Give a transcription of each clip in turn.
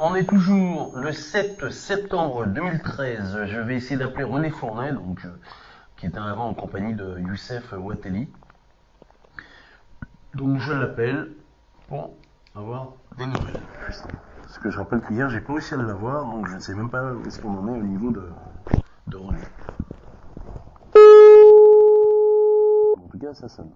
On est toujours le 7 septembre 2013. Je vais essayer d'appeler René Fournet, qui était avant en compagnie de Youssef Ouatteli. Donc je l'appelle pour avoir des nouvelles. Parce que je rappelle qu'hier j'ai pas réussi à l'avoir, donc je ne sais même pas où est-ce qu'on en est au niveau de René. En tout cas, ça sonne.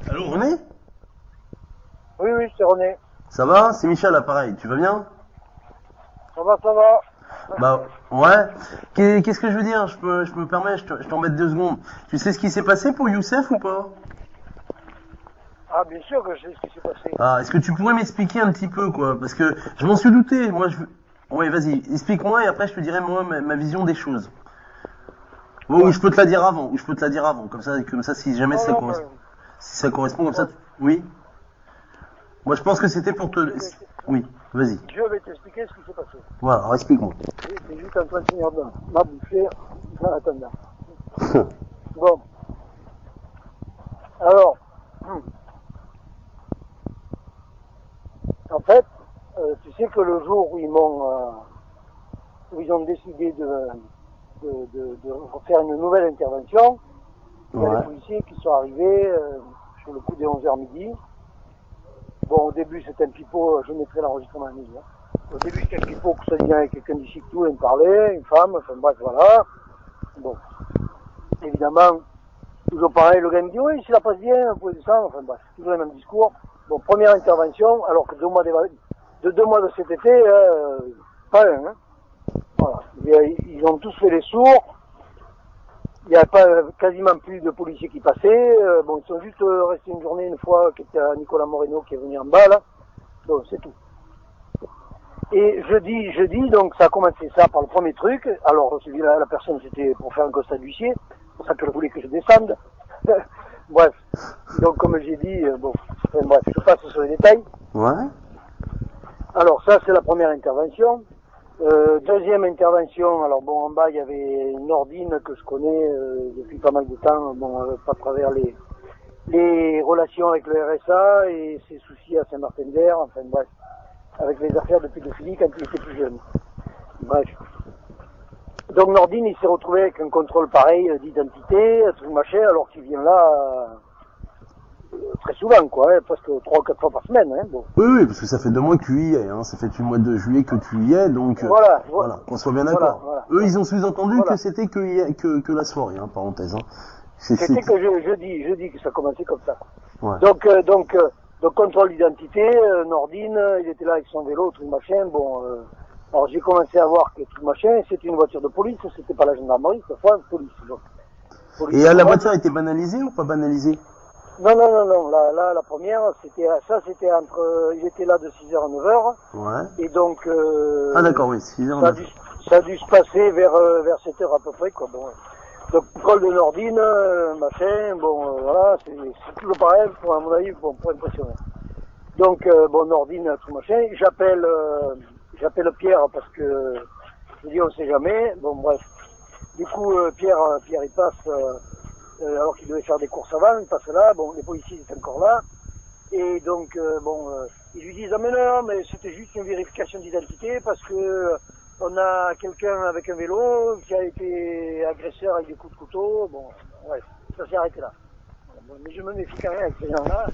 Allô René ? Oui, c'est René. Ça va ? C'est Michel à l'appareil, tu vas bien ? Ça va. Bah ouais. Qu'est-ce que je veux dire ? Je me permets, je t'embête 2 secondes. Tu sais ce qui s'est passé pour Youssef ou pas ? Ah, bien sûr que je sais ce qui s'est passé. Ah, est-ce que tu pourrais m'expliquer un petit peu quoi ? Parce que je m'en suis douté. Ouais, vas-y, explique-moi et après je te dirai moi ma vision des choses. Ou je peux te la dire avant, Comme ça, si jamais si ça correspond comme ça. Oui. Moi, je pense que c'était pour te. Oui, vas-y. Je vais t'expliquer ce qui s'est passé. Voilà, alors explique-moi. C'est juste en train de finir de ma bouffée en attendant. Bon. Alors, en fait, tu sais que le jour où ils ont décidé de faire une nouvelle intervention, il y a les policiers qui sont arrivés sur le coup des 11h midi. Bon, au début, c'était un pipeau, je mettrai l'enregistrement à midi. Au début, c'était un pipeau que ça vient avec quelqu'un d'ici que tout, elle me parlait, une femme, enfin bref, voilà. Bon, évidemment, toujours pareil, le gars me dit, oui, si la passe bien, vous pouvez descendre, enfin bref, toujours le même discours. Bon, première intervention, alors que 2 mois de cet été, pas un, hein. Voilà. Ils ont tous fait les sourds. Il n'y a pas quasiment plus de policiers qui passaient. Bon, ils sont juste restés une journée une fois, qui était à Nicolas Moreno qui est venu en bas là. Donc c'est tout. Et jeudi, donc ça a commencé ça par le premier truc. Alors celui-là, la personne c'était pour faire un constat d'huissier, c'est pour ça qu'elle voulait que je descende. Bref. Donc comme j'ai dit, bref, je passe sur les détails. Ouais. Alors ça c'est la première intervention. Deuxième intervention, alors bon, en bas il y avait Nordine que je connais depuis pas mal de temps, à travers les relations avec le RSA et ses soucis à Saint-Martin-d'Air, enfin bref, avec les affaires de pédophilie quand il était plus jeune. Bref. Donc Nordine il s'est retrouvé avec un contrôle pareil d'identité, tout machin, alors qu'il vient là très souvent, quoi, presque 3 ou 4 fois par semaine, hein, bon. Oui, parce que ça fait 2 mois que tu y es, hein. Ça fait depuis le mois de juillet que tu y es, donc voilà, qu'on soit bien d'accord. Voilà. Eux, ils ont sous-entendu que c'était que la soirée, hein, parenthèse. Hein. C'était que jeudi que ça commençait comme ça. Ouais. Donc contrôle d'identité, Nordine, il était là avec son vélo, tout machin, alors j'ai commencé à voir que tout machin, c'était une voiture de police, c'était pas la gendarmerie, cette fois, police. Donc. Et la voiture était banalisée ou pas banalisée? Non, là, la première, c'était entre, il était là de 6h à 9h. Ouais. Et donc, ah d'accord, oui, 6h. Ça a dû se passer vers 7h à peu près, quoi, bon. Donc, contrôle de Nordine, machin, voilà, c'est toujours pareil, à mon avis, pour impressionner. Donc, Nordine, tout machin, j'appelle Pierre parce que, je dis on sait jamais, bref. Du coup, Pierre, il passe, alors qu'il devait faire des courses avant, il passe là, les policiers étaient encore là, et donc, ils lui disent, ah mais c'était juste une vérification d'identité, parce que on a quelqu'un avec un vélo qui a été agresseur avec des coups de couteau, bref, ça s'est arrêté là. Mais je me méfie quand même avec ces gens-là.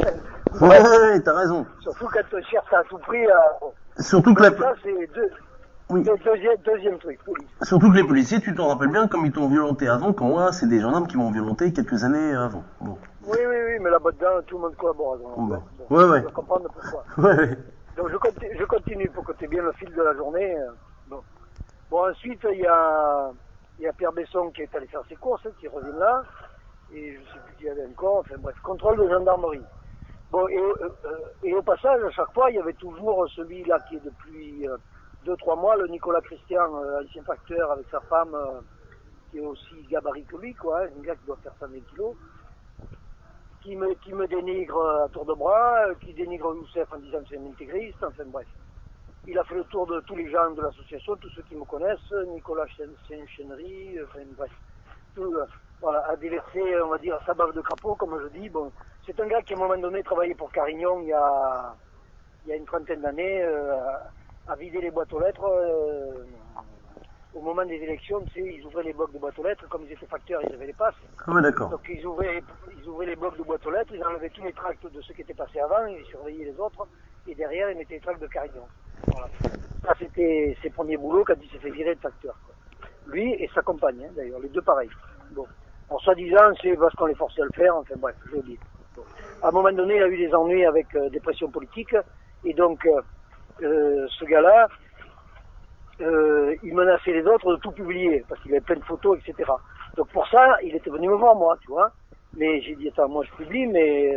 Ouais, t'as raison. Surtout quand on cherche à tout prix à... Surtout que ça, c'est deuxième truc, police. Surtout que les policiers, tu t'en rappelles bien, comme ils t'ont violenté avant, quand moi, c'est des gendarmes qui m'ont violenté quelques années avant. Bon. Oui, mais là-bas-dedans, tout le monde collabore. Ouais. Je vais comprendre pourquoi. Ouais. Donc je continue pour que tu aies bien le fil de la journée. Bon, ensuite, il y a Pierre Besson qui est allé faire ses courses, qui revient là. Et je sais plus qui y avait encore, enfin bref, contrôle de gendarmerie. Et au passage, à chaque fois, il y avait toujours celui-là qui est depuis 2-3 mois, le Nicolas Christian, ancien facteur avec sa femme, qui est aussi gabarit que lui, quoi, un gars qui doit faire 120 kilos, qui me dénigre à tour de bras, qui dénigre Youssef en disant que c'est un intégriste, enfin bref. il a fait le tour de tous les gens de l'association, tous ceux qui me connaissent, Nicolas Saint-Chenery, enfin bref, tout, voilà, a déversé, on va dire, sa bave de crapaud, comme je dis. Bon, c'est un gars qui, à un moment donné, travaillait pour Carignon il y a une trentaine d'années, à vider les boîtes aux lettres. Au moment des élections, tu sais, ils ouvraient les blocs de boîtes aux lettres, comme ils étaient facteurs, ils avaient les passes. Ah ouais, d'accord. Donc ils ouvraient les blocs de boîtes aux lettres, ils enlevaient tous les tracts de ceux qui étaient passés avant, ils surveillaient les autres, et derrière ils mettaient les tracts de Carignon. Voilà. Ça c'était ses premiers boulots quand il s'est fait virer de facteur, quoi. Lui et sa compagne, hein, d'ailleurs, les deux pareils. Bon. En soi-disant, c'est parce qu'on les forçait à le faire, enfin bref, je le dis. Bon. À un moment donné, il a eu des ennuis avec des pressions politiques, et donc ce gars-là, il menaçait les autres de tout publier, parce qu'il avait plein de photos, etc. Donc pour ça, il était venu me voir, moi, tu vois. Mais j'ai dit, attends, moi je publie, mais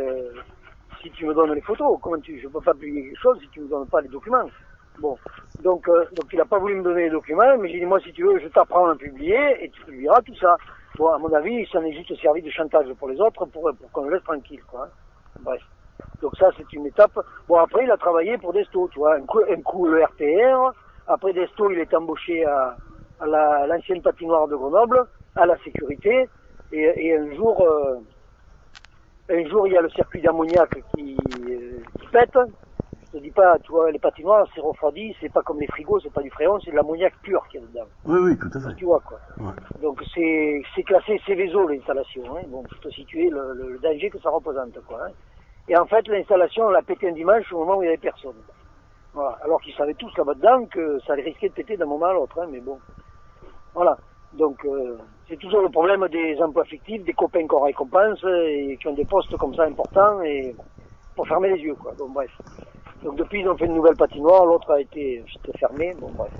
si tu me donnes les photos, je peux pas publier quelque chose si tu me donnes pas les documents. Bon, donc il a pas voulu me donner les documents, mais j'ai dit, moi si tu veux, je t'apprends à publier, et tu publieras tout ça. Bon, à mon avis, il s'en est juste servi de chantage pour les autres, pour qu'on le laisse tranquille, quoi. Bref. Donc ça, c'est une étape. Bon, après, il a travaillé pour Desto, tu vois, un coup le RTR. Après Desto, il est embauché à l'ancienne patinoire de Grenoble, à la sécurité. Et un jour, il y a le circuit d'ammoniac qui pète. Je te dis pas, tu vois, les patinoires, c'est refroidi, c'est pas comme les frigos, c'est pas du fréon, c'est de l'ammoniac pur qu'il y a dedans. Oui, oui, tout à fait. Tu vois, quoi. Ouais. Donc c'est classé Céveso, l'installation, hein. Bon, pour te situer le danger que ça représente, quoi, hein. Et en fait, l'installation, on l'a pété un dimanche au moment où il n'y avait personne. Voilà. Alors qu'ils savaient tous là-bas dedans que ça allait risquer de péter d'un moment à l'autre, hein, mais bon. Voilà. Donc, c'est toujours le problème des emplois fictifs, des copains qu'on récompense et qui ont des postes comme ça importants et pour fermer les yeux, quoi. Donc, bref. Donc, depuis, ils ont fait une nouvelle patinoire, l'autre a été fermée. Bon, bref.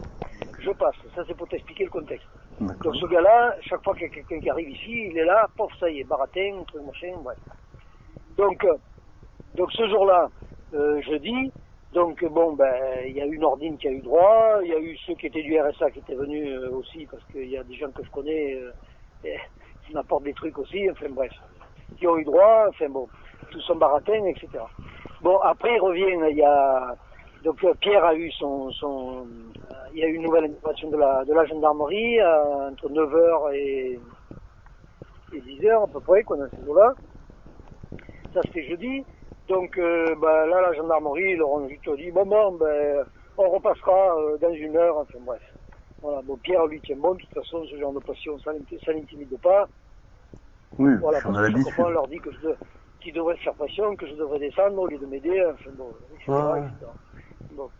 Je passe. Ça, c'est pour t'expliquer le contexte. Donc, ce gars-là, chaque fois qu'il y a quelqu'un qui arrive ici, il est là, pof, ça y est, baratin, truc, machin, bref. Donc ce jour-là, jeudi, donc bon, ben, il y a eu Nordine qui a eu droit, il y a eu ceux qui étaient du RSA qui étaient venus aussi, parce qu'il y a des gens que je connais qui m'apportent des trucs aussi, enfin bref, qui ont eu droit, enfin bon, tous sont baratins, etc. Bon, après il revient, il y a, donc Pierre a eu il y a eu une nouvelle intervention de la gendarmerie entre 9h et 10h à peu près, quoi, dans ces eaux-là. Ça c'était jeudi. Donc là, la gendarmerie, ils leur ont juste dit, bon, on repassera dans une heure, enfin bref. Voilà, bon, Pierre, lui, tient bon, de toute façon, ce genre de passion, ça n'intimide pas. Oui, voilà, on parce a que chaque l'habitude. fois, on leur dit qu'ils devraient faire pression, que je devrais descendre au lieu de m'aider, enfin bon, etc., Ouais. etc. Bon.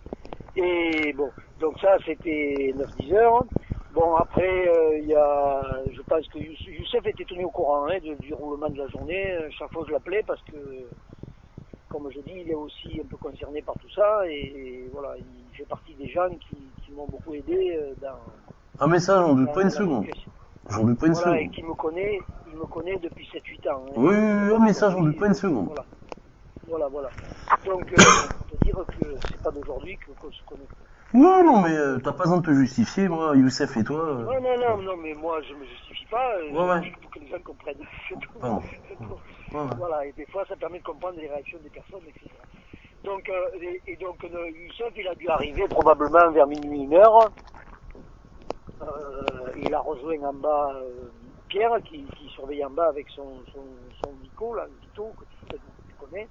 Et bon, donc ça, c'était 9-10 heures. Bon, après, je pense que Youssef était tenu au courant du roulement de la journée. Chaque fois, je l'appelais parce que, comme je dis, il est aussi un peu concerné par tout ça. Et voilà, il fait partie des gens qui m'ont beaucoup aidé dans... Ah mais ça, j'en doute pas une seconde. J'en doute pas une voilà, seconde. et il me connaît depuis 7-8 ans. Hein. Oui, mais ça, j'en doute pas une seconde. Voilà. Donc, pour te dire que c'est pas d'aujourd'hui qu'on se connaît. Ouais, non, mais t'as pas besoin de te justifier, moi, Youssef et toi. Non, mais moi je me justifie pas, je dis pour que les gens comprennent. Voilà, et des fois ça permet de comprendre les réactions des personnes, etc. Donc, Youssef, il a dû arriver probablement vers minuit, 1h. Il a rejoint en bas Pierre qui surveille en bas avec son Vico, là, Vito, que tu connais,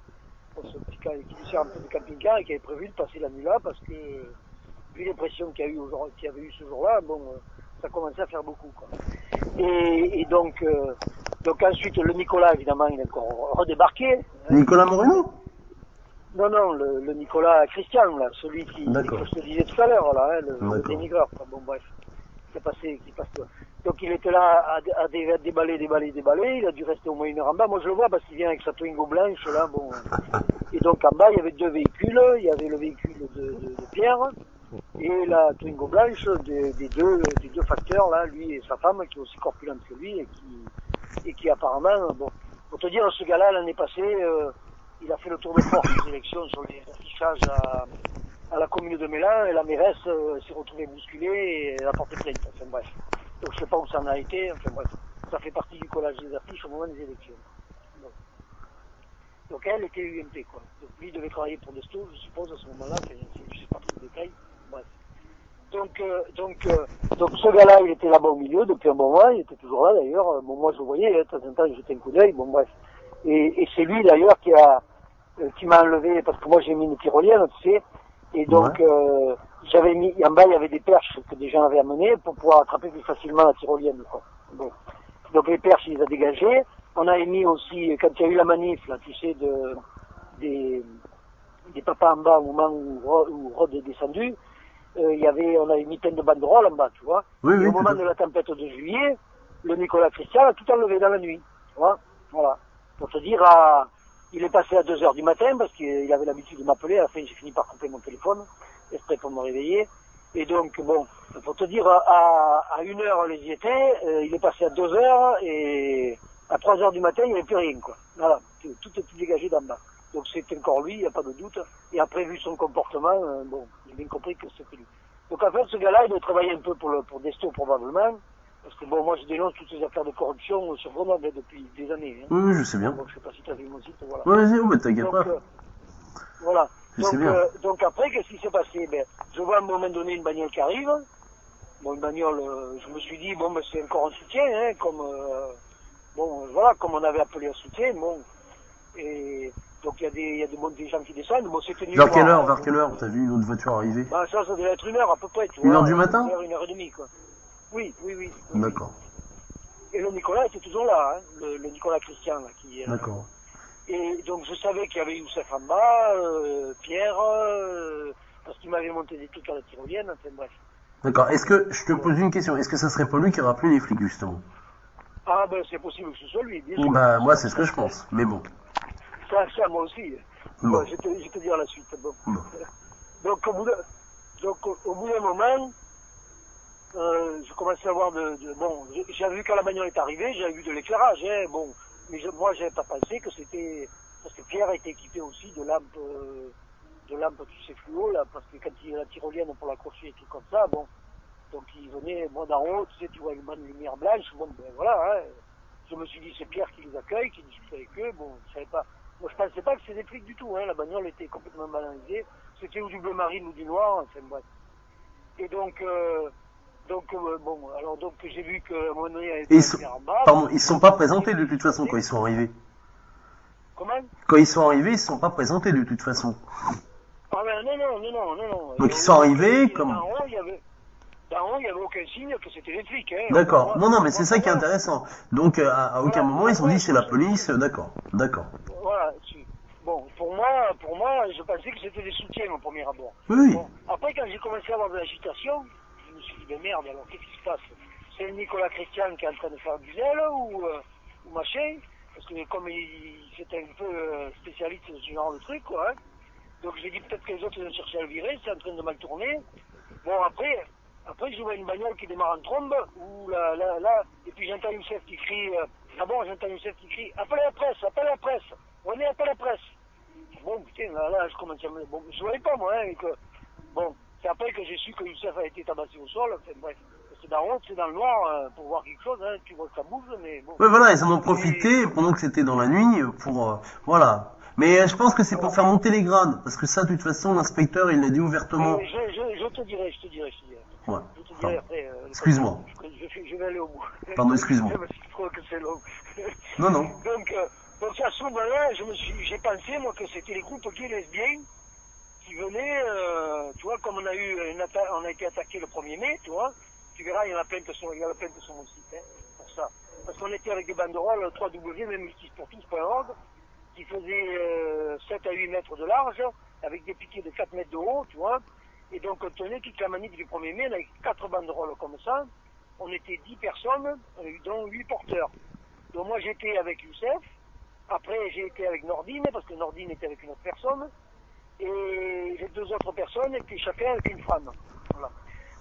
qui lui sert un peu de camping-car et qui avait prévu de passer la nuit là parce que vu les pressions qu'il y avait eu ce jour-là, bon, ça commençait à faire beaucoup, quoi. Et donc ensuite, le Nicolas, évidemment, il est encore redébarqué. Nicolas Moreno? Non, le Nicolas Christian, là, celui que je te disais tout à l'heure, là, le dénigreur, quoi. Bon, bref, qui passe tout. Donc il était là à déballer, il a dû rester au moins 1 heure en bas. Moi je le vois parce qu'il vient avec sa Twingo blanche, là, bon. Et donc en bas, il y avait 2 véhicules, il y avait le véhicule de Pierre, et la Twingo blanche des deux facteurs, là, lui et sa femme, qui est aussi corpulente que lui, et qui apparemment, bon, pour te dire, ce gars-là, l'année passée, il a fait le tour de force des élections sur les affichages à la commune de Mélan, et la mairesse s'est retrouvée bousculée et elle a porté plainte, enfin bref. Donc je sais pas où ça en a été, enfin bref. Ça fait partie du collage des affiches au moment des élections. Donc. Donc elle était UMP, quoi. Donc lui devait travailler pour Desto, je suppose, à ce moment-là, je sais pas trop le détail. Bref. Donc ce gars-là, il était là-bas au milieu depuis un moment, il était toujours là d'ailleurs. Bon, moi je le voyais, de temps en temps, j'étais un coup d'œil, bon bref. Et c'est lui d'ailleurs qui m'a enlevé, parce que moi j'ai mis une tyrolienne, tu sais, et donc j'avais mis, en bas il y avait des perches que des gens avaient amenées pour pouvoir attraper plus facilement la tyrolienne, quoi. Bon. Donc les perches, il les a dégagées. On a mis aussi, quand il y a eu la manif, là, tu sais, des papas en bas au moment où Rod est descendu, on avait mis plein de banderoles en bas, tu vois. Oui, et oui, au moment de la tempête de juillet, le Nicolas Christian a tout enlevé dans la nuit, tu vois. Voilà. Pour te dire, il est passé à 2 heures du matin parce qu'il avait l'habitude de m'appeler. À la fin, j'ai fini par couper mon téléphone, exprès pour me réveiller. Et donc, bon, pour te dire, à 1 heure, les y étaient, il est passé à 2 heures et à 3 heures du matin, il n'y avait plus rien, quoi. Voilà. Tout était dégagé d'en bas. Donc c'est encore lui, il n'y a pas de doute. Et après, vu son comportement, bon, j'ai bien compris que c'était lui. Donc en fait, ce gars-là, il doit travailler un peu pour Desto probablement. Parce que bon, moi je dénonce toutes ces affaires de corruption sur Grenoble depuis des années. Hein. Oui, je sais bien. Donc je sais pas si tu as vu mon site, voilà. Ouais, vas-y, mais t'inquiète pas. Voilà. Je sais bien. Donc après, qu'est-ce qui s'est passé? Ben, je vois à un moment donné une bagnole qui arrive. Bon, une bagnole, je me suis dit, bon, ben, c'est encore un soutien, hein, bon, voilà, comme on avait appelé un soutien, bon. Et donc il y a des gens qui descendent. Bon, c'était nuit Vers noire. quelle heure t'as vu une autre voiture arriver? Bah ça devait être 1 heure à peu près, tu vois. 1 heure du matin? 1 heure et demie, quoi. Oui. D'accord. Et le Nicolas était toujours là, hein, le Nicolas Christian, là, D'accord. Et donc je savais qu'il y avait Youssef en bas, Pierre, parce qu'il m'avait monté des trucs à la tyrolienne, enfin bref. D'accord. Est-ce que, je te pose une question, est-ce que ça serait pas lui qui a rappelé les flics, justement? Ah ben c'est possible que ce soit lui, bien sûr. Bah, moi c'est ce que je pense, mais bon. Ça moi aussi. Bon. Bon, je vais te dire la suite. Bon. Donc au bout d'un moment, je commençais à voir bon, j'avais vu quand la bagnole est arrivée, j'avais vu de l'éclairage, hein, bon, mais moi j'avais pas pensé que c'était, parce que Pierre était équipé aussi de lampes, tu sais, fluo, là, parce que quand il y a la tyrolienne pour l'accrocher et tout comme ça, bon, donc il venait, moi d'en haut, tu sais, tu vois une bonne lumière blanche, bon, ben voilà, hein, je me suis dit c'est Pierre qui les accueille, qui discute avec eux, bon, je savais pas, moi je pensais pas que c'était des flics du tout, hein, la bagnole était complètement banalisée, c'était ou du bleu marine ou du noir, enfin bref. Et donc bon, alors donc j'ai vu qu'à un moment donné, il y avait en bas. Pardon, ils se sont pas présentés de toute façon quand ils sont arrivés. Comment? Quand ils sont arrivés, ils se sont pas présentés de toute façon. Ah ben non. Donc ils sont arrivés comme... D'en haut, il y avait aucun signe que c'était les flics. Hein. D'accord. Non, mais c'est ça qui est intéressant. Donc à aucun moment ils ont dit c'est la police. D'accord. Voilà. Bon, pour moi, je pensais que c'était des soutiens au premier abord. Oui. Bon, après, quand j'ai commencé à avoir de l'agitation, je me suis dit, ben merde, alors qu'est-ce qui se passe? C'est le Nicolas Christian qui est en train de faire du zèle ou machin? Parce que comme c'était un peu spécialiste de ce genre de truc, quoi. Hein. Donc j'ai dit peut-être que les autres ils ont cherché à le virer, c'est en train de mal tourner. Bon, après je vois une bagnole qui démarre en trombe, là, et puis j'entends Youssef qui crie, d'abord j'entends Youssef qui crie, appelle la presse, on est appelle la presse. Bon, putain, là, je commence à me... Bon, je voyais pas, moi, hein, et que... Bon, c'est après que j'ai su que Youssef a été tabassé au sol, enfin, bref. C'est dans le haut, c'est dans le noir, pour voir quelque chose, hein, tu vois que ça bouge, mais bon... Ouais, voilà, ils en ont profité pendant que c'était dans la nuit pour... voilà. Mais je pense que c'est pour faire monter les grades, parce que ça, de toute façon, l'inspecteur, il l'a dit ouvertement. Je te dirai. Ouais. Je te dirai après... excuse-moi. Je vais aller au bout. Pardon, excuse-moi. Parce que je trouve que c'est long. Non. Donc à ce moment-là, j'ai pensé, moi, que c'était les groupes gays lesbiens qui venaient, tu vois, comme on a été attaqué le 1er mai, tu vois, tu verras, il y a la plainte sur mon site, hein, pour ça. Parce qu'on était avec des banderoles 3W, même justicepourtous.org, qui faisaient 7 à 8 mètres de large, avec des piquets de 4 mètres de haut, tu vois. Et donc on tenait toute la manif du 1er mai, on avait 4 banderoles comme ça. On était 10 personnes, dont 8 porteurs. Donc moi j'étais avec Youssef. Après, j'ai été avec Nordine, parce que Nordine était avec une autre personne. Et les 2 autres personnes étaient chacun avec une femme. Voilà.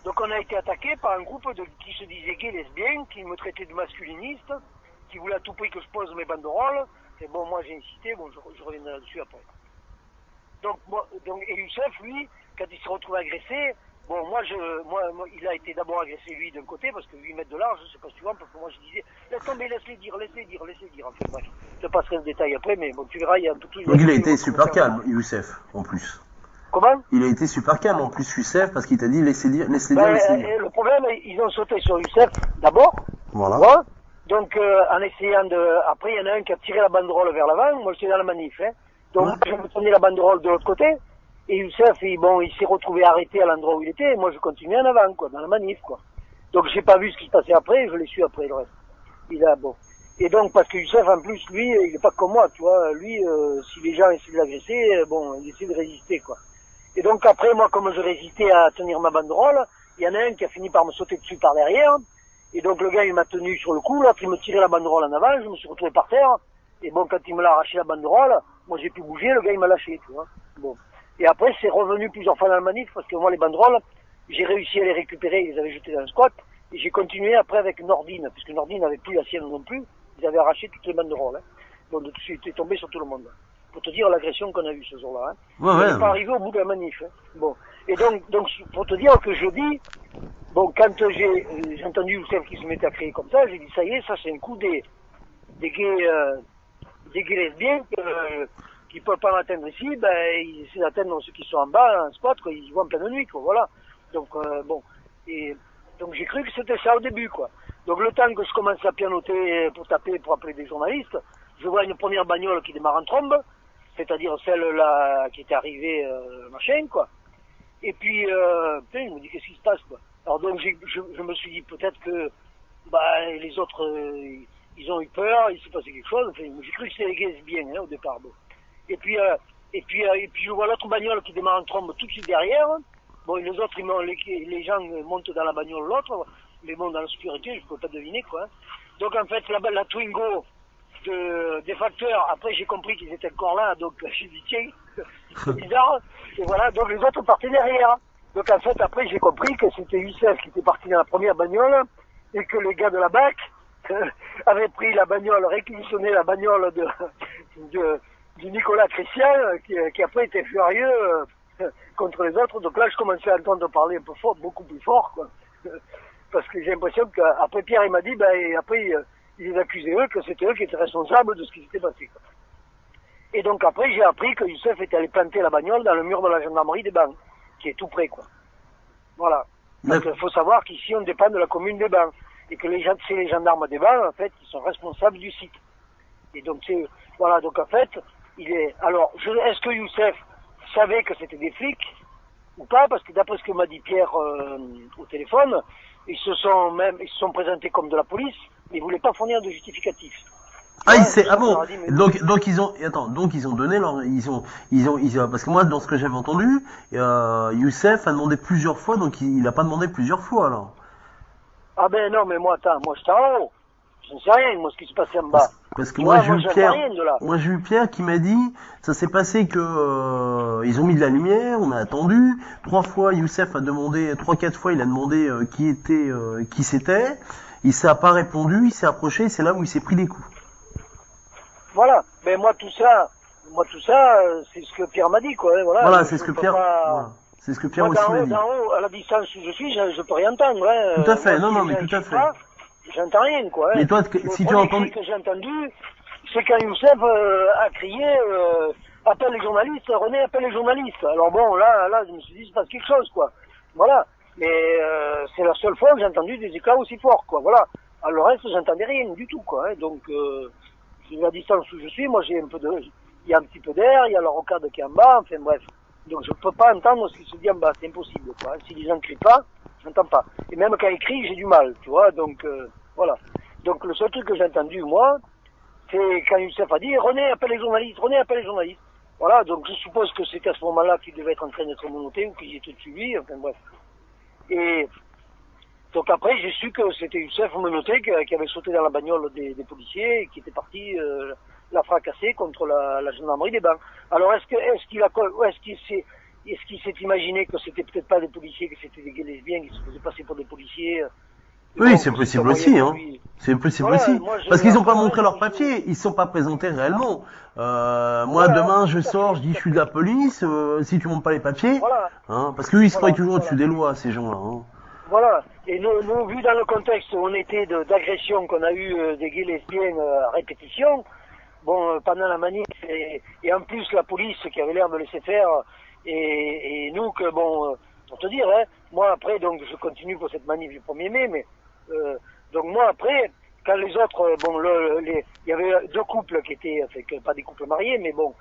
Donc on a été attaqué par un groupe qui se disait gay lesbien, qui me traitait de masculiniste, qui voulait à tout prix que je pose mes banderoles. Et bon, moi j'ai insisté, bon, je reviendrai là-dessus après. Et Youssef, lui, quand il s'est retrouvé agressé, Bon, moi, il a été d'abord agressé lui d'un côté parce que 8 mètres de large, je sais pas si tu vois, parce que moi je disais, laisse tomber, laisse-les dire. Enfin bref, je te passerai le détail après, mais bon, tu verras, il y a un peu plus. Donc il a été super calme, Youssef, en plus. Comment? Il a été super calme en plus, Youssef, parce qu'il t'a dit laissez dire. Le problème, ils ont sauté sur Youssef d'abord. Voilà. Voilà. Donc, en essayant de... Après, il y en a un qui a tiré la banderole vers l'avant. Moi, j'étais dans la manif. Hein. Donc, je me tenais la banderole de l'autre côté. Et Youssef, il s'est retrouvé arrêté à l'endroit où il était. Et moi, je continuais en avant, quoi, dans la manif, quoi. Donc, j'ai pas vu ce qui se passait après. Je l'ai su après, le reste. Bon. Et donc, parce que Youssef, en plus, lui, il est pas comme moi, tu vois. Lui, si les gens essaient de l'agresser, bon, il essaie de résister, quoi. Et donc, après, moi, comme je résistais à tenir ma banderole, il y en a un qui a fini par me sauter dessus par derrière. Et donc le gars il m'a tenu sur le cou, l'autre il me tirait la banderole en avant, je me suis retrouvé par terre, et bon quand il me l'a arraché la banderole, moi j'ai pu bouger, le gars il m'a lâché, tu vois. Bon. Et après c'est revenu plusieurs fois dans la manif, parce que moi les banderoles, j'ai réussi à les récupérer, ils les avaient jetées dans le squat, et j'ai continué après avec Nordine, puisque Nordine n'avait plus la sienne non plus, ils avaient arraché toutes les banderoles. Hein. Bon, de dessus était tombé sur tout le monde. Pour te dire l'agression qu'on a eue ce jour-là. Hein. Ouais, on n'est pas arrivé au bout de la manif. Hein. Bon. Et donc pour te dire que jeudi, bon, quand j'ai entendu Youssef qui se mettait à crier comme ça, j'ai dit ça y est, ça c'est un coup des gays lesbiens qui peuvent pas m'atteindre ici, ben ils essaient d'atteindre ceux qui sont en bas, en squat, quoi, ils vont en pleine nuit, quoi, voilà. Donc bon, et donc j'ai cru que c'était ça au début, quoi. Donc le temps que je commence à pianoter pour taper, pour appeler des journalistes, je vois une première bagnole qui démarre en trombe, c'est-à-dire celle-là qui était arrivée, machin, quoi. Et puis, putain, je me dis qu'est-ce qui se passe, quoi. Alors donc je me suis dit peut-être que les autres ils ont eu peur, il s'est passé quelque chose. Enfin, j'ai cru que c'était les gays bien hein, au départ. Bon. Et puis je vois l'autre bagnole qui démarre en trombe tout de suite derrière. Bon, et les autres les gens montent dans la bagnole l'autre, mais bon dans l'obscurité je peux pas deviner quoi. Hein. Donc en fait la Twingo des facteurs, après j'ai compris qu'ils étaient encore là, donc j'ai dit tiens, c'est bizarre. Et voilà, donc les autres partaient derrière. Donc en fait, après, j'ai compris que c'était Youssef qui était parti dans la première bagnole et que les gars de la BAC avaient pris la bagnole, réquisitionné la bagnole du Nicolas Christian qui après était furieux contre les autres. Donc là, je commençais à entendre parler un peu fort, beaucoup plus fort, quoi. Parce que j'ai l'impression qu'après Pierre, il m'a dit, et après, ils les accusaient eux, que c'était eux qui étaient responsables de ce qui s'était passé, quoi. Et donc après, j'ai appris que Youssef était allé planter la bagnole dans le mur de la gendarmerie des Bains, qui est tout près, quoi. Voilà. Donc il faut savoir qu'ici, on dépend de la commune des Bains. Et que c'est les gendarmes des Bains, en fait, qui sont responsables du site. Et donc, voilà. Donc en fait, est-ce que Youssef savait que c'était des flics ou pas? Parce que d'après ce que m'a dit Pierre au téléphone, ils se sont présentés comme de la police, mais ils voulaient pas fournir de justificatif. Ah, bon. Donc ils ont donné ils ont, parce que moi, dans ce que j'avais entendu, Youssef a demandé plusieurs fois, donc il a pas demandé plusieurs fois, alors. Ah ben non, mais moi j'étais en haut. Je ne sais rien, moi, ce qui se passait en bas. Parce que moi, j'ai eu Pierre qui m'a dit, ça s'est passé que, ils ont mis de la lumière, on a attendu, 3 fois, Youssef a demandé, 3-4 fois, il a demandé, qui c'était, il s'est pas répondu, il s'est approché, c'est là où il s'est pris des coups. Voilà, mais moi tout ça, c'est ce que Pierre m'a dit, quoi. Voilà, c'est ce que Pierre. Voilà. C'est ce que Pierre aussi m'a dit. D'en haut, à la distance où je suis, je peux rien entendre. Hein. Tout à fait, mais tout à fait. J'entends rien, quoi. Hein. Mais toi, si tu as entendu. Ce que j'ai entendu, c'est quand Youssef a crié, appelle les journalistes, René appelle les journalistes. Alors bon, là, je me suis dit, il se passe quelque chose, quoi. Voilà. Mais c'est la seule fois que j'ai entendu des éclats aussi forts, quoi. Voilà. Alors le reste, j'entendais rien du tout, quoi. Hein. Donc, à la distance où je suis, moi il y a un petit peu d'air, il y a la rocade qui est en bas, enfin bref. Donc je peux pas entendre ce qui se dit en bas, c'est impossible, quoi. Si les gens crient pas, j'entends pas. Et même quand ils crient, j'ai du mal, tu vois, donc voilà. Donc le seul truc que j'ai entendu, moi, c'est quand Youssef a dit, René appelle les journalistes, Voilà, donc je suppose que c'était à ce moment-là qu'il devait être en train d'être menotté ou qu'il était dessus lui, enfin bref. Et donc après, j'ai su que c'était Youssef menotté qui avait sauté dans la bagnole des policiers et qui était parti la fracasser contre la gendarmerie des Bains. Alors est-ce qu'il s'est imaginé que c'était peut-être pas des policiers, que c'était des gays lesbiens qui se faisaient passer pour des policiers? Oui, c'est possible aussi, hein. C'est possible Voilà, aussi. moi, Parce qu'ils n'ont pas après, montré leur je- papier, ils ne sont pas présentés réellement. Moi, Voilà, demain, je tout à sors, fait, je dis, tout je à suis de fait. la police, si tu montres pas les papiers, Voilà, hein, parce qu'eux, ils se croient voilà, toujours au-dessus voilà. des lois, ces gens-là. Hein. Voilà. Et nous, vu dans le contexte où on était d'agression qu'on a eu des gays lesbiennes à répétition, bon, pendant la manif, et en plus la police qui avait l'air de laisser faire, et nous que, bon, pour te dire, hein, moi après, donc je continue pour cette manif du 1er mai, mais donc moi après, quand les autres, bon, il y avait deux couples qui étaient, enfin, pas des couples mariés, mais bon,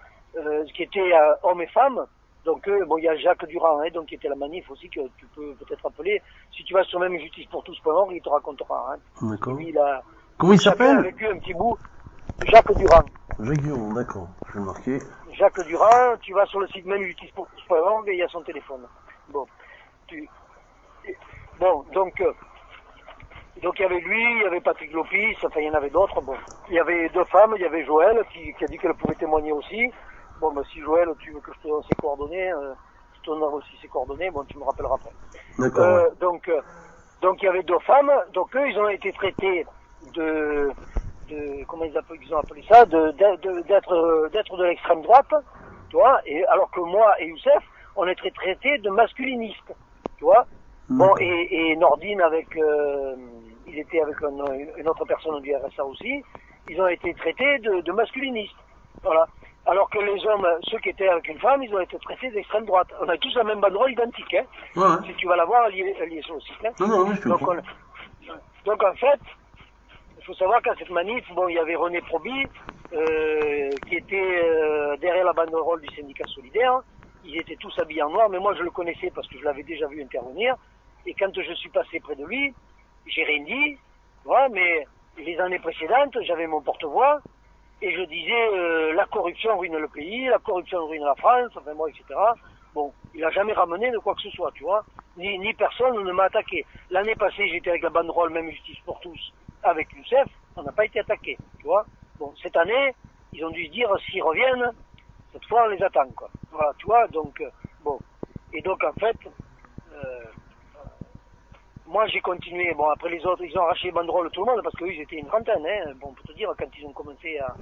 qui étaient hommes et femmes. Donc bon, il y a Jacques Durand, hein, donc qui était à la manif aussi, que tu peux peut-être appeler. Si tu vas sur même justice pour tous.org, il te racontera. Hein. D'accord. Lui, il a, Comment il chacun a s'appelle? vécu un petit bout. Jacques Durand. Jacques Durand, d'accord. Je vais le marquer. Jacques Durand, tu vas sur le site même justice pour tous.org et il y a son téléphone. Bon, bon, donc il y avait lui, il y avait Patrick Lopis, enfin il y en avait d'autres. Bon, il y avait deux femmes, il y avait Joël qui a dit qu'elle pouvait témoigner aussi. Bon, ben si Joël, tu veux que je te donne ses coordonnées, je te donnerai aussi ses coordonnées. Bon, tu me rappelleras après. D'accord. Ouais. Donc il y avait deux femmes. Donc eux, ils ont été traités de comment ils ont appelé ça, d'être de l'extrême droite, tu vois. Et alors que moi et Youssef, on était traités de masculinistes, tu vois. Bon, et Nordine il était avec une autre personne du RSA aussi, ils ont été traités de masculinistes, voilà. Alors que les hommes, ceux qui étaient avec une femme, ils ont été traités d'extrême droite. On a tous la même banderole identique, hein. Ouais. Si tu vas la voir, elle y est sur le site, hein. Non, je suis donc en fait, il faut savoir qu'à cette manif, bon, il y avait René Proby, qui était derrière la banderole du syndicat solidaire. Ils étaient tous habillés en noir, mais moi je le connaissais parce que je l'avais déjà vu intervenir. Et quand je suis passé près de lui, j'ai rien dit, voilà, mais les années précédentes, j'avais mon porte-voix, et je disais la corruption ruine le pays, la corruption ruine la France, enfin moi, etc. Bon, il a jamais ramené de quoi que ce soit, tu vois. Ni personne ne m'a attaqué. L'année passée, j'étais avec la banderole Même Justice pour tous, avec Youssef, on n'a pas été attaqué, tu vois. Bon, cette année, ils ont dû se dire, s'ils reviennent, cette fois on les attend, quoi. Voilà, tu vois, donc, bon. Et donc, en fait, moi j'ai continué, bon, après les autres, ils ont arraché les banderoles tout le monde, parce qu'eux, ils étaient une trentaine, hein. Bon, pour te dire, quand ils ont commencé à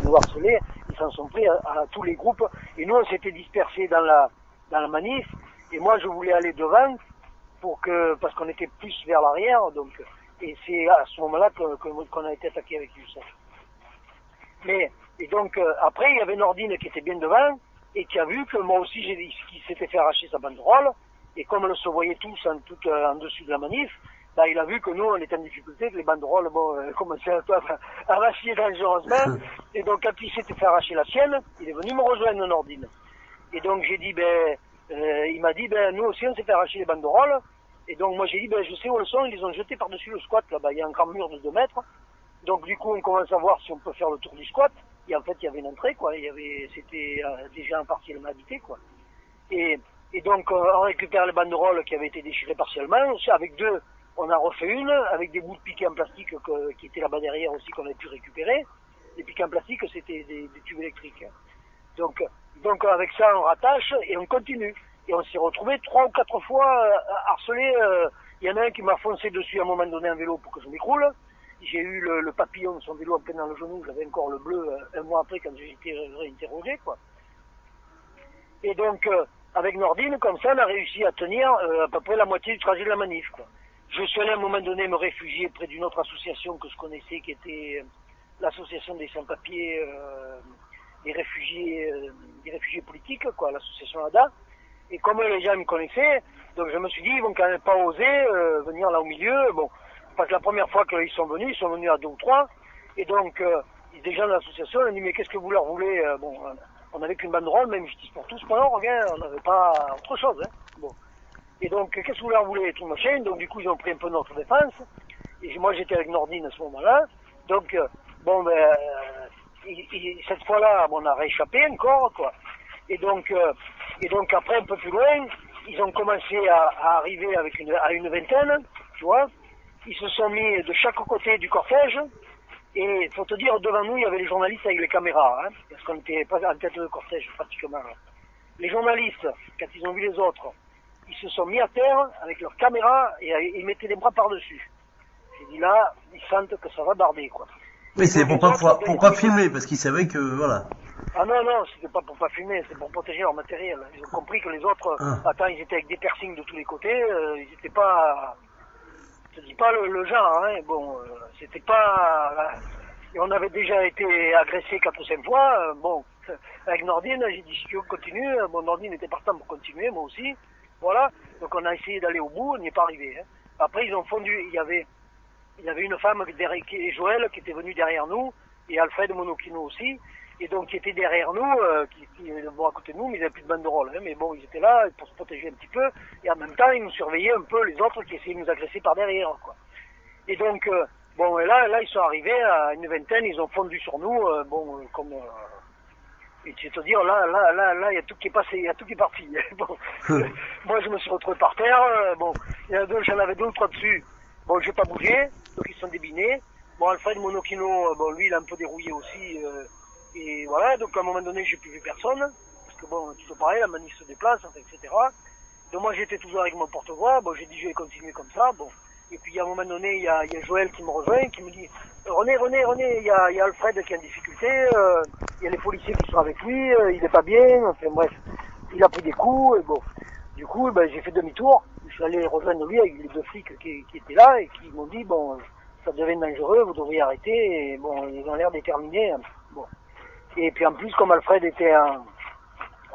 nous harceler, ils s'en sont pris à tous les groupes, et nous, on s'était dispersés dans la manif, et moi, je voulais aller devant, parce qu'on était plus vers l'arrière, donc, et c'est à ce moment-là qu'on a été attaqué avec Youssef. Et donc, après, il y avait Nordine qui était bien devant, et qui a vu que moi aussi, qui s'était fait arracher sa banderole, et comme on se voyait tous en dessus de la manif, bah, il a vu que nous, on était en difficulté, que les banderoles, bon, commençaient un peu à vaciller dangereusement, et donc, quand il s'était fait arracher la sienne, il est venu me rejoindre, Nordine. Et donc, j'ai dit, il m'a dit, nous aussi, on s'est fait arracher les banderoles, et donc, moi, j'ai dit, je sais où elles sont, ils les ont jetées par-dessus le squat, là-bas, il y a un grand mur de 2 mètres, donc, du coup, on commence à voir si on peut faire le tour du squat, et en fait, il y avait une entrée, quoi, c'était déjà partiellement habité, quoi. Et donc, on récupère les banderoles qui avaient été déchirées partiellement. Avec deux, on a refait une, avec des bouts de piquets en plastique qui étaient là-bas derrière aussi, qu'on avait pu récupérer. Les piquets en plastique, c'était des tubes électriques. Donc, avec ça, on rattache et on continue. Et on s'est retrouvé 3 ou 4 fois harcelés. Il y en a un qui m'a foncé dessus à un moment donné en vélo pour que je m'écroule. J'ai eu le papillon de son vélo en plein dans le genou. J'avais encore le bleu un mois après quand j'ai été réinterrogé, quoi. Et donc, avec Nordine, comme ça, on a réussi à tenir à peu près la moitié du trajet de la manif, quoi. Je suis allé à un moment donné me réfugier près d'une autre association que je connaissais, qui était l'association des sans-papiers, des réfugiés politiques, quoi, l'association ADA. Et comme les gens me connaissaient, donc je me suis dit, ils vont quand même pas oser venir là au milieu. Bon, parce que la première fois qu'ils sont venus à 2 ou 3. Et donc, des gens de l'association ont dit, mais qu'est-ce que vous leur voulez on n'avait qu'une banderole, même Justice pour tous, on n'avait pas autre chose, hein. Bon. Et donc, qu'est-ce que vous leur voulez, tout machin. Donc, du coup, ils ont pris un peu notre défense. Et moi, j'étais avec Nordine à ce moment-là. Donc, cette fois-là, on a rééchappé encore, quoi. Et donc, après, un peu plus loin, ils ont commencé à arriver à une vingtaine, tu vois. Ils se sont mis de chaque côté du cortège. Et faut te dire, devant nous, il y avait les journalistes avec les caméras, hein, parce qu'on n'était pas en tête de cortège, pratiquement. Les journalistes, quand ils ont vu les autres, ils se sont mis à terre avec leurs caméras et ils mettaient les bras par-dessus. s'est dit là, ils sentent que ça va barder, quoi. Mais c'est pour pas filmer, parce qu'ils savaient que, voilà. Ah non, c'était pas pour pas filmer, c'est pour protéger leur matériel. Ils ont compris que les autres, ils étaient avec des piercings de tous les côtés, ils étaient pas, je te dis pas le genre, hein, bon, c'était pas, et on avait déjà été agressé 4 ou 5 fois, bon, avec Nordine, j'ai dit si tu veux continue, bon, Nordine était partant pour continuer, moi aussi, voilà, donc on a essayé d'aller au bout, on n'y est pas arrivé, hein. Après ils ont fondu, il y avait une femme, et Joël, qui était venue derrière nous, et Alfred Monokino aussi, et donc qui étaient derrière nous, bon, à côté de nous, mais ils n'avaient plus de banderole, hein, mais bon, ils étaient là pour se protéger un petit peu, et en même temps, ils nous surveillaient un peu les autres qui essayaient de nous agresser par derrière, quoi. Et donc, bon, et là, ils sont arrivés à une vingtaine, ils ont fondu sur nous, comme, et tu veux te dire, là, il y a tout qui est passé, il y a tout qui est parti. Bon, moi, je me suis retrouvé par terre, bon, j'en avais 2 ou 3 dessus, bon, j'ai pas bougé, donc ils sont débinés. Bon, Alfred Monokino, bon, lui, il a un peu dérouillé aussi, et voilà, donc à un moment donné, j'ai plus vu personne, parce que bon, toujours pareil, la manif se déplace, enfin, etc. Donc moi, j'étais toujours avec mon porte-voix, bon, j'ai dit, je vais continuer comme ça, bon. Et puis, à un moment donné, il y a Joël qui me rejoint, qui me dit, René, il y a Alfred qui est en difficulté, il y a les policiers qui sont avec lui, il est pas bien, enfin, bref. Il a pris des coups, et bon. Du coup, ben, j'ai fait demi-tour, je suis allé rejoindre lui avec les 2 flics qui étaient là, et qui m'ont dit, bon, ça devient dangereux, vous devriez arrêter, et bon, ils ont l'air déterminés, bon. Et puis en plus, comme Alfred était,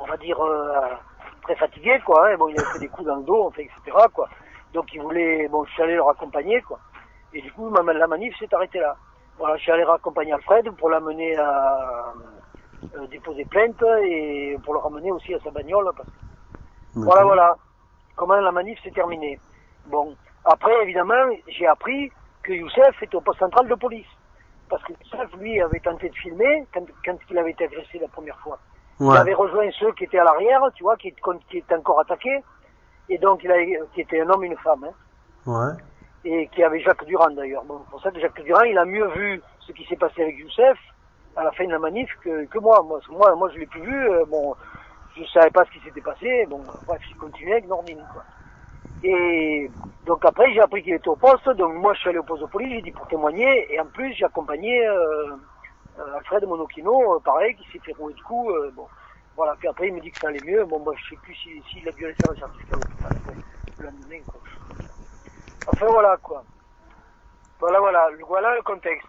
on va dire, très fatigué, quoi, hein, bon, il avait fait des coups dans le dos, enfin, etc., quoi. Donc il voulait, bon, je suis allé le raccompagner, quoi. Et du coup, la manif s'est arrêtée là. Voilà, je suis allé raccompagner Alfred pour l'amener à déposer plainte et pour le ramener aussi à sa bagnole, parce que voilà comment la manif s'est terminée. Bon, après, évidemment, j'ai appris que Youssef était au poste central de police. Parce que Youssef, lui, avait tenté de filmer quand il avait été agressé la première fois. Ouais. Il avait rejoint ceux qui étaient à l'arrière, tu vois, qui étaient encore attaqués. Et donc, qui était un homme et une femme. Hein. Ouais. Et qui avait Jacques Durand, d'ailleurs. Bon, pour ça que Jacques Durand, il a mieux vu ce qui s'est passé avec Youssef à la fin de la manif que moi. Moi, je l'ai plus vu. Bon, je savais pas ce qui s'était passé. Bon, bref, j'ai continué avec Nordine, quoi. Et donc après, j'ai appris qu'il était au poste. Donc moi, je suis allé au poste de police, j'ai dit pour témoigner. Et en plus, j'ai accompagné Alfred Monokino, pareil, qui s'est fait rouler de coups. Bon, voilà. Puis après, il me dit que ça allait mieux. Bon, moi, je sais plus s'il a dû aller faire le certificat à l'hôpital. Le lendemain, quoi. Enfin, voilà, quoi. Voilà le contexte.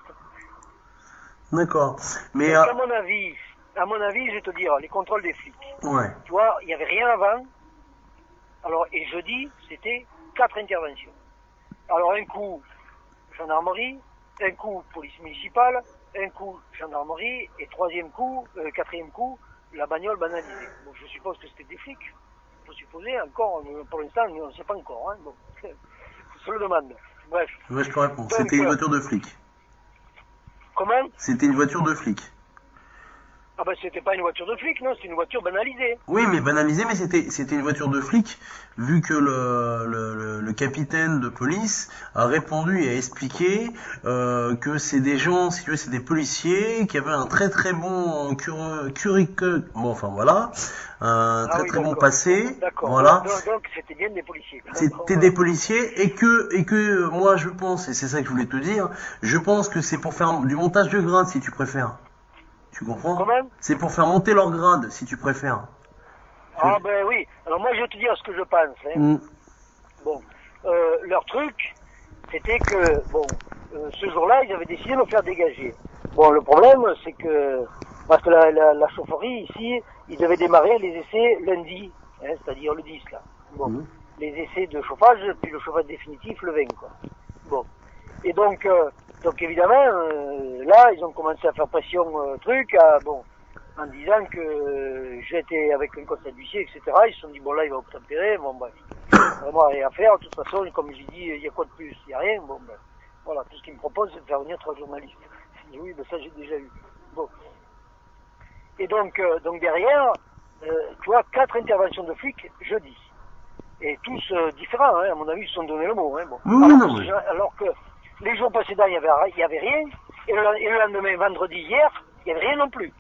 D'accord. Mais donc, à mon avis, je vais te dire, les contrôles des flics. Ouais. Tu vois, il n'y avait rien avant. Alors, et jeudi, c'était 4 interventions. Alors, un coup, gendarmerie, un coup, police municipale, un coup, gendarmerie, et quatrième coup, la bagnole banalisée. Bon, je suppose que c'était des flics. Il faut supposer, encore, pour l'instant, on ne sait pas encore, hein. Bon, on se le demande. Bref. Ouais, je te réponds. C'était une voiture de flic. Comment? C'était une voiture de flic. Ah ben c'était pas une voiture de flic, non, c'était une voiture banalisée. Oui, mais banalisée, mais c'était une voiture de flic, vu que le capitaine de police a répondu et a expliqué que c'est des gens, si tu veux, c'est des policiers qui avaient un très très bon bon, enfin voilà, un très bon passé. D'accord. Voilà. Donc c'était bien des policiers. C'était des policiers et que moi je pense, et c'est ça que je voulais te dire, je pense que c'est pour faire du montage de grade si tu préfères. Tu comprends? Comment? C'est pour faire monter leur grade, si tu préfères. Ah ben oui. Alors moi je vais te dire ce que je pense. Hein. Bon, leur truc, c'était que, bon, ce jour-là, ils avaient décidé de me faire dégager. Bon, le problème, c'est que, parce que la chaufferie ici, ils devaient démarrer les essais lundi, hein, c'est-à-dire le 10, là. Bon, les essais de chauffage, puis le chauffage définitif le 20, quoi. Bon. Et donc évidemment, là, ils ont commencé à faire pression, en disant que j'étais avec un constat d'huissier, etc. Ils se sont dit, bon, là, il va obtempérer, bon, bref. Vraiment rien à faire, de toute façon, comme j'ai dit, il y a quoi de plus? Il n'y a rien, bon, ben, voilà, tout ce qu'ils me proposent, c'est de faire venir 3 journalistes. J'ai dit, oui, ben ça, j'ai déjà eu. Bon. Et donc derrière, tu vois, 4 interventions de flics jeudi. Et tous différents, hein, à mon avis, ils se sont donné le mot, hein, bon. Alors que les jours précédents, il y avait rien, et le lendemain, vendredi, hier, il n'y avait rien non plus.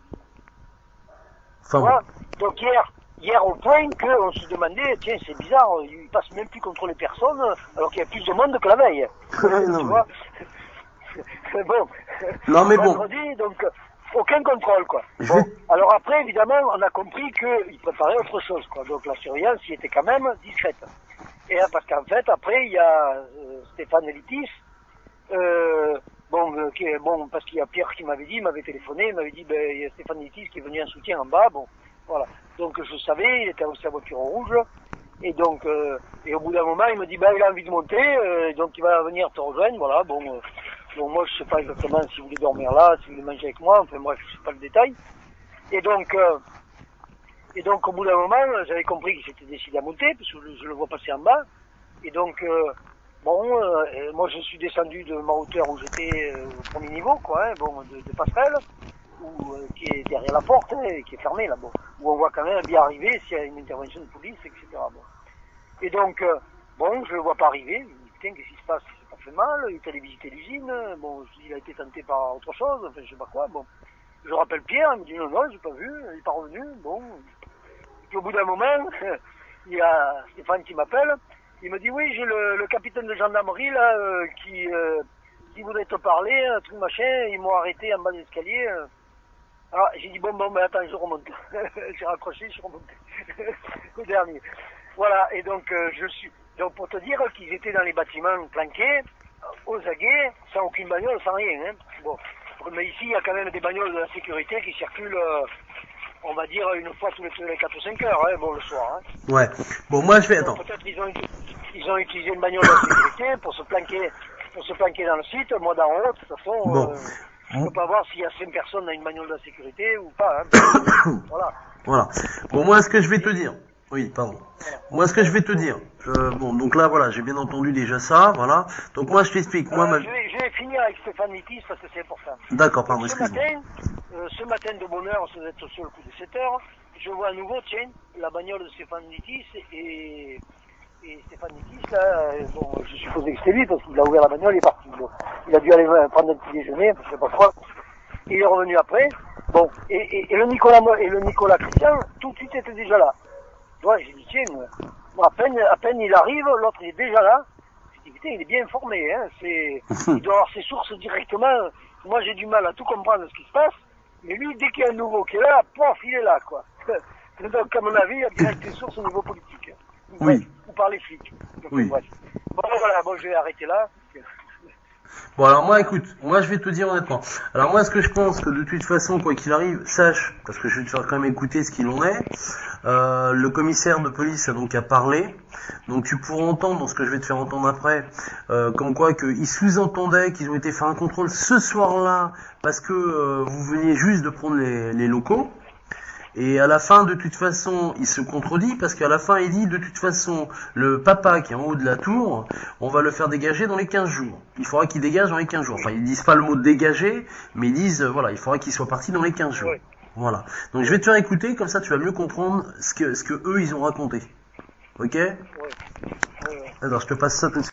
Enfin, donc hier, hier au point qu'on se demandait, tiens, c'est bizarre, ils passent même plus contre les personnes, alors qu'il y a plus de monde que la veille. Non, Tu vois bon. Non, mais bon. Vendredi, donc, aucun contrôle, quoi. Je Bon. vais- Alors après, évidemment, on a compris qu'ils préparaient autre chose, quoi. Donc la surveillance y était quand même discrète. Et là, parce qu'en fait, après, il y a Stéphane Litis, parce qu'il y a Pierre qui m'avait dit, il m'avait téléphoné, il m'avait dit, ben, il y a Stéphane Litis qui est venu en soutien en bas, bon, voilà. Donc je savais, il était aussi à voiture rouge, et donc, et au bout d'un moment, il me dit, ben, il a envie de monter, donc il va venir te rejoindre, voilà, bon, moi je sais pas exactement s'il voulait dormir là, s'il voulait manger avec moi, enfin bref, je sais pas le détail. Et donc au bout d'un moment, j'avais compris qu'il s'était décidé à monter, parce que je le vois passer en bas, et donc, moi je suis descendu de ma hauteur où j'étais au premier niveau, quoi, hein, bon, de passerelle, qui est derrière la porte, hein, et qui est fermée là, bon, où on voit quand même bien arriver s'il y a une intervention de police, etc. Bon. Et donc, je le vois pas arriver, je me dis, putain, qu'est-ce qui se passe, il s'est pas fait mal, il est allé visiter l'usine, bon, il a été tenté par autre chose, enfin, je sais pas quoi, bon. Je rappelle Pierre, il me dit, non, j'ai pas vu, il est pas revenu, bon. Et puis au bout d'un moment, il y a Stéphane qui m'appelle, il me dit, oui, j'ai le capitaine de gendarmerie, là, qui voudrait te parler, un truc machin, ils m'ont arrêté en bas de l'escalier. Alors, j'ai dit, bon, mais attends, je remonte. J'ai raccroché, je suis remonté. Au dernier. Voilà, et donc, donc pour te dire qu'ils étaient dans les bâtiments planqués, aux aguets, sans aucune bagnole, sans rien, hein. Bon. Mais ici, il y a quand même des bagnoles de la sécurité qui circulent, on va dire, une fois tous les 4 ou 5 heures, hein, bon, le soir, hein. Ouais. Bon, moi, je vais, attends. Peut-être ils ont utilisé une bagnole de la sécurité pour se planquer dans le site, moi d'en haut, de toute façon, Bon. je peux pas voir s'il y a 5 personnes dans une bagnole de la sécurité ou pas, hein. Voilà. Voilà. Bon, moi, ce que je vais te dire. Oui, pardon. Moi, ce que je vais te dire. Bon, donc là, voilà, j'ai bien entendu déjà ça, voilà. Donc moi, je t'explique. Moi, je vais finir avec Stéphane Litis parce que c'est important. D'accord, pardon, Ce excuse-moi. matin de bonne heure, ça doit être sur le coup de 7 heures, je vois à nouveau, tiens, la bagnole de Stéphane Litis et Stéphane Litis, là, je supposais que c'était lui parce qu'il a ouvert la bagnole, il est parti. Bon. Il a dû aller prendre un petit déjeuner, je sais pas quoi. Il est revenu après. Bon, et le Nicolas Christian, tout de suite était déjà là. Ouais, j'ai dit, tiens, à peine il arrive, l'autre il est déjà là. J'ai dit, putain, il est bien informé, hein, il doit avoir ses sources directement. Moi, j'ai du mal à tout comprendre ce qui se passe, mais lui, dès qu'il y a un nouveau qui est là, pof, il est là, quoi. Donc, à mon avis, il y a direct des sources au niveau politique. Oui. Ou par les flics. Donc, Oui. bref. Bon, voilà, je vais arrêter là. Bon, alors moi, écoute, moi, je vais te dire honnêtement. Alors moi, ce que je pense, que de toute façon, quoi qu'il arrive, sache, parce que je vais te faire quand même écouter ce qu'il en est, le commissaire de police a donc à parler, donc tu pourras entendre, dans ce que je vais te faire entendre après, comme quoi qu'il sous-entendait qu'ils ont été faire un contrôle ce soir-là, parce que vous veniez juste de prendre les locaux. Et à la fin, de toute façon, il se contredit parce qu'à la fin, il dit, de toute façon, le papa qui est en haut de la tour, on va le faire dégager dans les 15 jours. Il faudra qu'il dégage dans les 15 jours. Enfin, ils disent pas le mot dégager, mais ils disent, voilà, il faudra qu'il soit parti dans les 15 jours. Oui. Voilà. Donc je vais te faire écouter, comme ça tu vas mieux comprendre ce que eux, ils ont raconté. Ok? Oui. Alors, je te passe ça tout de suite.